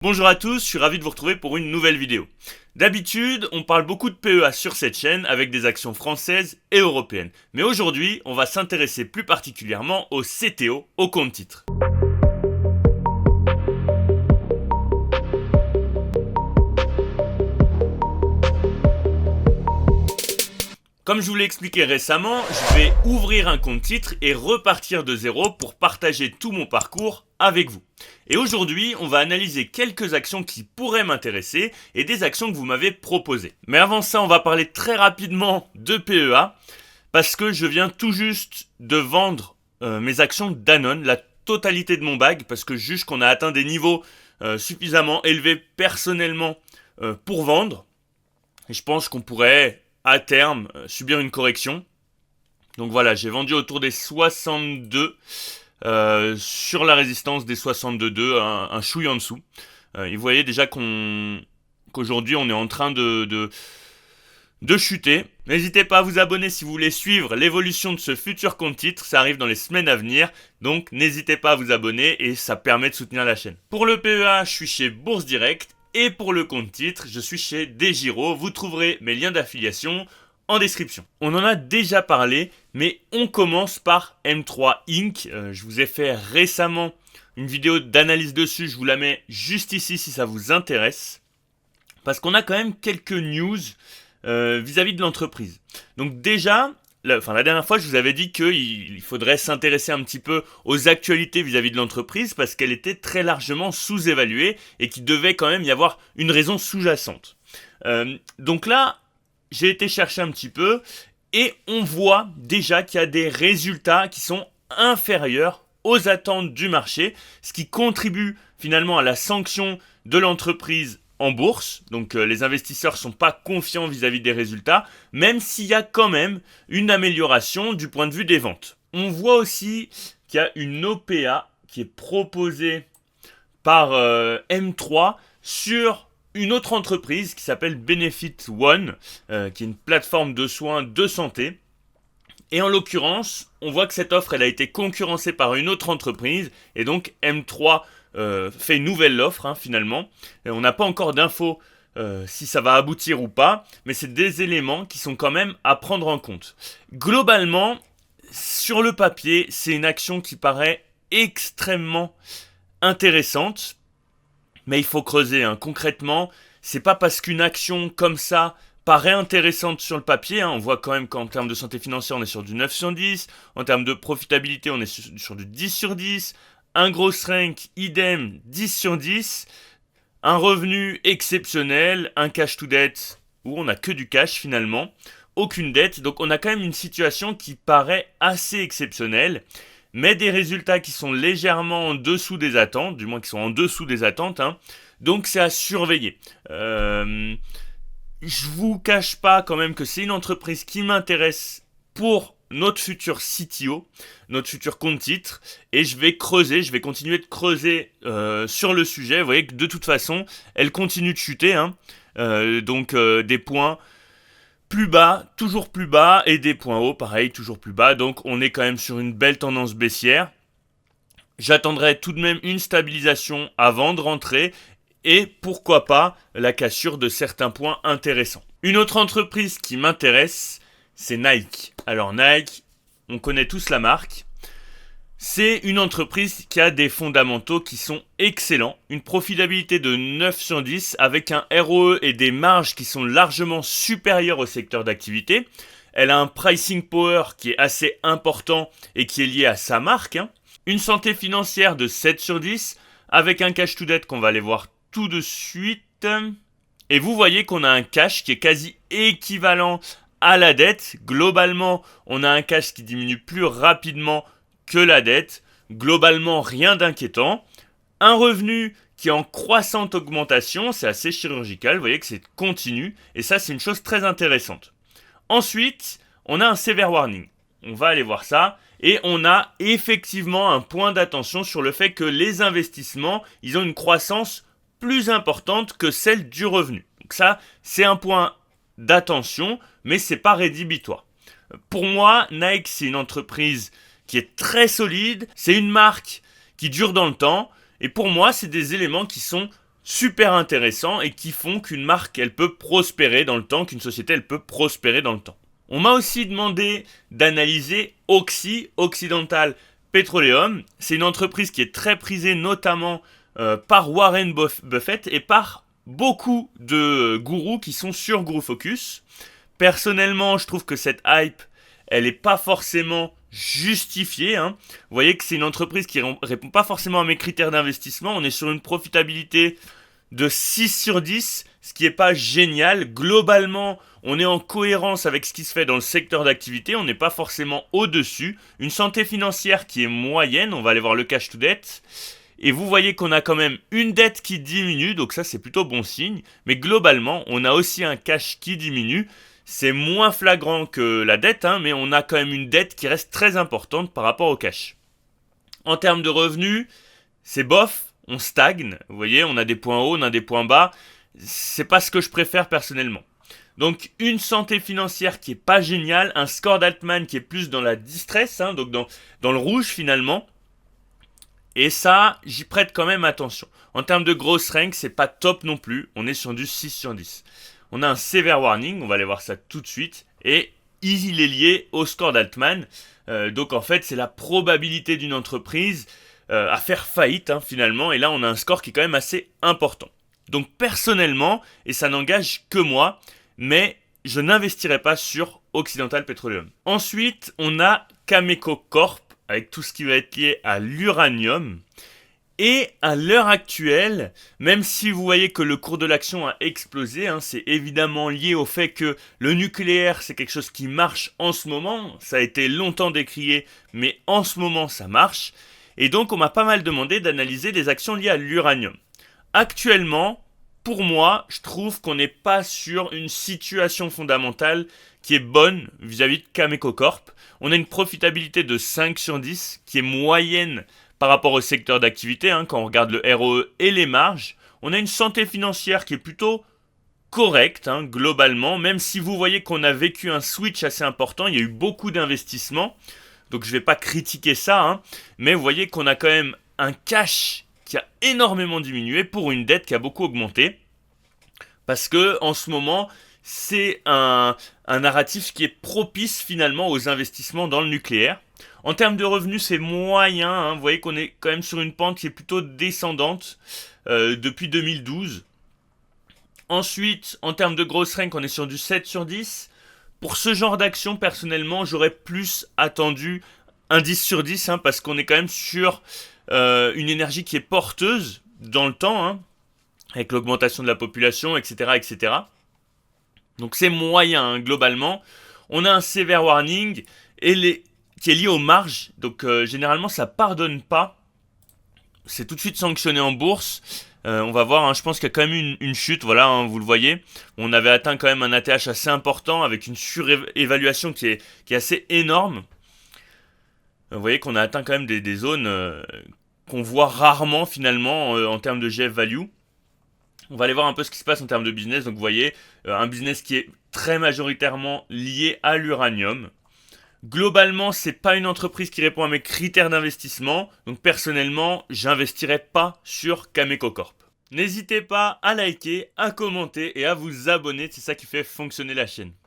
Bonjour à tous, je suis ravi de vous retrouver pour une nouvelle vidéo. D'habitude, on parle beaucoup de PEA sur cette chaîne avec des actions françaises et européennes. Mais aujourd'hui, on va s'intéresser plus particulièrement au CTO, au compte titre. Comme je vous l'ai expliqué récemment, je vais ouvrir un compte titre et repartir de zéro pour partager tout mon parcours avec vous. Et aujourd'hui, on va analyser quelques actions qui pourraient m'intéresser et des actions que vous m'avez proposées. Mais avant ça, on va parler très rapidement de PEA parce que je viens tout juste de vendre mes actions Danone, la totalité de mon bag, parce que je juge qu'on a atteint des niveaux suffisamment élevés personnellement pour vendre. Et je pense qu'on pourrait à terme subir une correction. Donc voilà, j'ai vendu autour des 62 sur la résistance des 62, un chouille en dessous. Et vous voyez déjà qu'aujourd'hui on est en train de chuter. N'hésitez pas à vous abonner si vous voulez suivre l'évolution de ce futur compte titre, ça arrive dans les semaines à venir, donc n'hésitez pas à vous abonner et ça permet de soutenir la chaîne. Pour le PEA, je suis chez Bourse Direct. Et pour le compte titre, je suis chez DEGIRO. Vous trouverez mes liens d'affiliation en description. On en a déjà parlé, mais on commence par M3 Inc. Je vous ai fait récemment une vidéo d'analyse dessus. Je vous la mets juste ici si ça vous intéresse. Parce qu'on a quand même quelques news vis-à-vis de l'entreprise. Donc déjà, la dernière fois, je vous avais dit qu'il faudrait s'intéresser un petit peu aux actualités vis-à-vis de l'entreprise parce qu'elle était très largement sous-évaluée et qu'il devait quand même y avoir une raison sous-jacente. Donc là, j'ai été chercher un petit peu et on voit déjà qu'il y a des résultats qui sont inférieurs aux attentes du marché, ce qui contribue finalement à la sanction de l'entreprise en bourse, donc les investisseurs ne sont pas confiants vis-à-vis des résultats, même s'il y a quand même une amélioration du point de vue des ventes. On voit aussi qu'il y a une OPA qui est proposée par M3 sur une autre entreprise qui s'appelle Benefit One, qui est une plateforme de soins de santé. Et en l'occurrence, on voit que cette offre elle a été concurrencée par une autre entreprise, et donc M3 fait une nouvelle offre finalement. Et on n'a pas encore d'infos si ça va aboutir ou pas, mais c'est des éléments qui sont quand même à prendre en compte. Globalement, sur le papier, c'est une action qui paraît extrêmement intéressante, mais il faut creuser. Concrètement, c'est pas parce qu'une action comme ça paraît intéressante sur le papier, on voit quand même qu'en termes de santé financière, on est sur du 9 sur 10, en termes de profitabilité, on est sur du 10 sur 10, un gros rank, idem, 10 sur 10, un revenu exceptionnel, un cash to debt, où on n'a que du cash finalement, aucune dette, donc on a quand même une situation qui paraît assez exceptionnelle, mais des résultats qui sont légèrement en dessous des attentes, du moins qui sont en dessous des attentes, donc c'est à surveiller. Je vous cache pas quand même que c'est une entreprise qui m'intéresse pour notre futur CTO, notre futur compte titre, et je vais continuer de creuser sur le sujet. Vous voyez que de toute façon, elle continue de chuter, donc des points plus bas, toujours plus bas, et des points hauts, pareil, toujours plus bas, donc on est quand même sur une belle tendance baissière. J'attendrai tout de même une stabilisation avant de rentrer, et pourquoi pas la cassure de certains points intéressants. Une autre entreprise qui m'intéresse, c'est Nike. Alors Nike, on connaît tous la marque. C'est une entreprise qui a des fondamentaux qui sont excellents. Une profitabilité de 9 sur 10 avec un ROE et des marges qui sont largement supérieures au secteur d'activité. Elle a un pricing power qui est assez important et qui est lié à sa marque. Une santé financière de 7 sur 10 avec un cash to debt qu'on va aller voir tout de suite. Et vous voyez qu'on a un cash qui est quasi équivalent à la dette. Globalement, on a un cash qui diminue plus rapidement que la dette. Globalement, rien d'inquiétant. Un revenu qui est en croissante augmentation, c'est assez chirurgical, vous voyez que c'est continu. Et ça, c'est une chose très intéressante. Ensuite, on a un severe warning. On va aller voir ça. Et on a effectivement un point d'attention sur le fait que les investissements, ils ont une croissance plus importante que celle du revenu. Donc ça, c'est un point d'attention, mais c'est pas rédhibitoire. Pour moi, Nike, c'est une entreprise qui est très solide, c'est une marque qui dure dans le temps, et pour moi, c'est des éléments qui sont super intéressants et qui font qu'une marque, elle peut prospérer dans le temps, qu'une société, elle peut prospérer dans le temps. On m'a aussi demandé d'analyser Oxy, Occidental Petroleum. C'est une entreprise qui est très prisée notamment par Warren Buffett et par beaucoup de gourous qui sont sur Guru Focus. Personnellement, je trouve que cette hype, elle n'est pas forcément justifiée, hein. Vous voyez que c'est une entreprise qui répond pas forcément à mes critères d'investissement. On est sur une profitabilité de 6 sur 10, ce qui n'est pas génial. Globalement, on est en cohérence avec ce qui se fait dans le secteur d'activité, on n'est pas forcément au-dessus. Une santé financière qui est moyenne, on va aller voir le cash to debt. Et vous voyez qu'on a quand même une dette qui diminue, donc ça c'est plutôt bon signe. Mais globalement, on a aussi un cash qui diminue. C'est moins flagrant que la dette, hein, mais on a quand même une dette qui reste très importante par rapport au cash. En termes de revenus, c'est bof, on stagne. Vous voyez, on a des points hauts, on a des points bas. C'est pas ce que je préfère personnellement. Donc une santé financière qui est pas géniale, un score d'Altman qui est plus dans la distress, hein, donc dans le rouge finalement. Et ça, j'y prête quand même attention. En termes de gross rank, c'est pas top non plus. On est sur du 6 sur 10. On a un severe warning, on va aller voir ça tout de suite. Et il est lié au score d'Altman. Donc en fait, c'est la probabilité d'une entreprise à faire faillite, hein, finalement. Et là, on a un score qui est quand même assez important. Donc personnellement, et ça n'engage que moi, mais je n'investirai pas sur Occidental Petroleum. Ensuite, on a Cameco Corp, avec tout ce qui va être lié à l'uranium. Et à l'heure actuelle, même si vous voyez que le cours de l'action a explosé, hein, c'est évidemment lié au fait que le nucléaire, c'est quelque chose qui marche en ce moment. Ça a été longtemps décrié, mais en ce moment, ça marche. Et donc, on m'a pas mal demandé d'analyser des actions liées à l'uranium. Actuellement, pour moi, je trouve qu'on n'est pas sur une situation fondamentale qui est bonne vis-à-vis de Cameco Corp. On a une profitabilité de 5 sur 10 qui est moyenne par rapport au secteur d'activité, hein, quand on regarde le ROE et les marges. On a une santé financière qui est plutôt correcte, hein, globalement, même si vous voyez qu'on a vécu un switch assez important, il y a eu beaucoup d'investissements, donc je ne vais pas critiquer ça, hein, mais vous voyez qu'on a quand même un cash qui a énormément diminué pour une dette qui a beaucoup augmenté, parce que en ce moment, c'est un narratif qui est propice finalement aux investissements dans le nucléaire. En termes de revenus, c'est moyen, hein. Vous voyez qu'on est quand même sur une pente qui est plutôt descendante depuis 2012. Ensuite, en termes de gross rank, on est sur du 7 sur 10. Pour ce genre d'action, personnellement, j'aurais plus attendu un 10 sur 10, hein, parce qu'on est quand même sur une énergie qui est porteuse dans le temps, hein, avec l'augmentation de la population, etc., etc. Donc c'est moyen, hein, globalement. On a un severe warning qui est lié aux marges. Donc généralement, ça pardonne pas. C'est tout de suite sanctionné en bourse. On va voir, hein, je pense qu'il y a quand même une chute, voilà, hein, vous le voyez. On avait atteint quand même un ATH assez important avec une surévaluation qui est assez énorme. Vous voyez qu'on a atteint quand même des zones qu'on voit rarement finalement en termes de GF value. On va aller voir un peu ce qui se passe en termes de business. Donc vous voyez, un business qui est très majoritairement lié à l'uranium. Globalement, c'est pas une entreprise qui répond à mes critères d'investissement. Donc personnellement, j'investirai pas sur Cameco Corp. N'hésitez pas à liker, à commenter et à vous abonner, c'est ça qui fait fonctionner la chaîne.